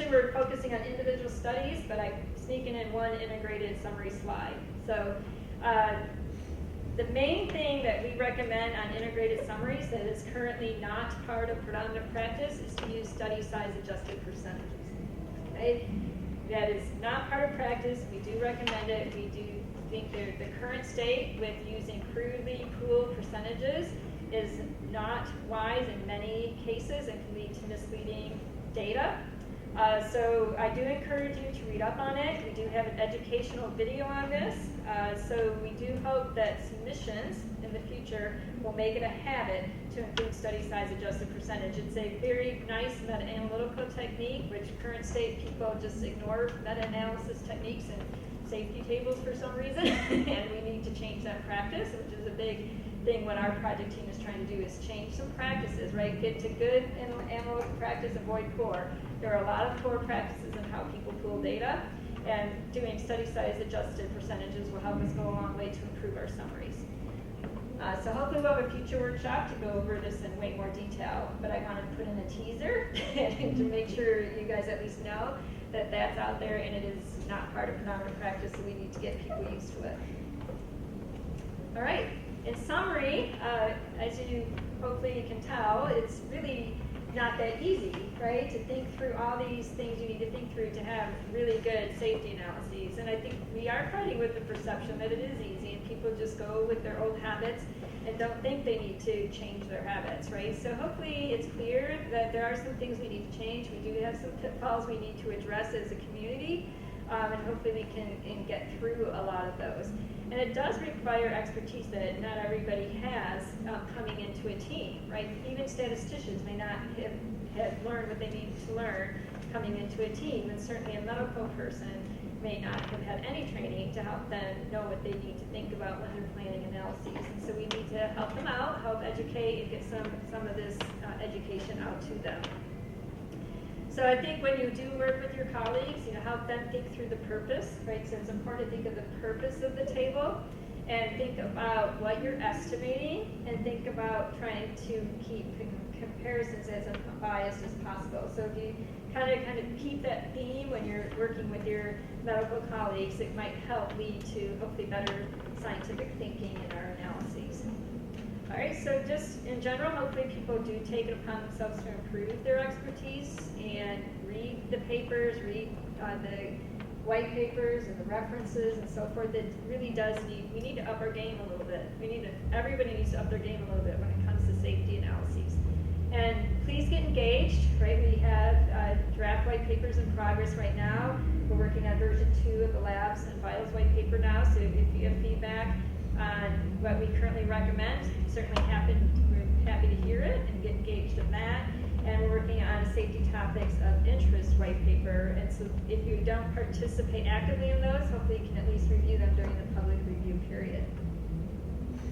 mentioned we're focusing on individual studies, but I'm sneaking in one integrated summary slide. So the main thing that we recommend on integrated summaries that is currently not part of predominant practice is to use study size adjusted percentages. Okay? That is not part of practice. We do recommend it. We do think the current state with using crudely pooled percentages is not wise in many cases and can lead to misleading data. So I do encourage you to read up on it. We do have an educational video on this. So we do hope that submissions in the future will make it a habit to include study size adjusted percentage. It's a very nice meta-analytical technique, which current state people just ignore meta-analysis techniques and safety tables for some reason, and we need to change that practice, which is a big thing what our project team is trying to do is change some practices, right? Get to good analytical practice, avoid poor. There are a lot of poor practices in how people pool data, and doing study size adjusted percentages will help us go a long way to improve our summaries. So hopefully we'll have a future workshop to go over this in way more detail, but I wanted to put in a teaser to make sure you guys at least know that that's out there and it is not part of predominant practice, so we need to get people used to it. All right, in summary, as you hopefully you can tell, it's really not that easy, right, to think through all these things you need to think through to have really good safety analyses. And I think we are fighting with the perception that it is easy and people just go with their old habits and don't think they need to change their habits, right? So hopefully it's clear that there are some things we need to change. We do have some pitfalls we need to address as a community, and hopefully we can get through a lot of those. And it does require expertise that not everybody has coming into a team, right? Even statisticians may not have learned what they need to learn coming into a team, and certainly a medical person may not have had any training to help them know what they need to think about when they're planning analyses. And so we need to help them out, help educate, and get some of this education out to them. So I think when you do work with your colleagues, help them think through the purpose, right? So it's important to think of the purpose of the table and think about what you're estimating and think about trying to keep comparisons as unbiased as possible. So if you kind of keep that theme when you're working with your medical colleagues, it might help lead to hopefully better scientific thinking in our analyses. All right, so just in general, hopefully people do take it upon themselves to improve their expertise and read the papers, read the white papers and the references and so forth. It really does we need to up our game a little bit. Everybody needs to up their game a little bit when it comes to safety analyses. And please get engaged, right? We have draft white papers in progress right now. We're working on version 2 of the labs and vitals white paper now, so if you have feedback on what we currently recommend, certainly we're happy to hear it and get engaged in that. And we're working on safety topics of interest white paper. And so if you don't participate actively in those, hopefully you can at least review them during the public review period.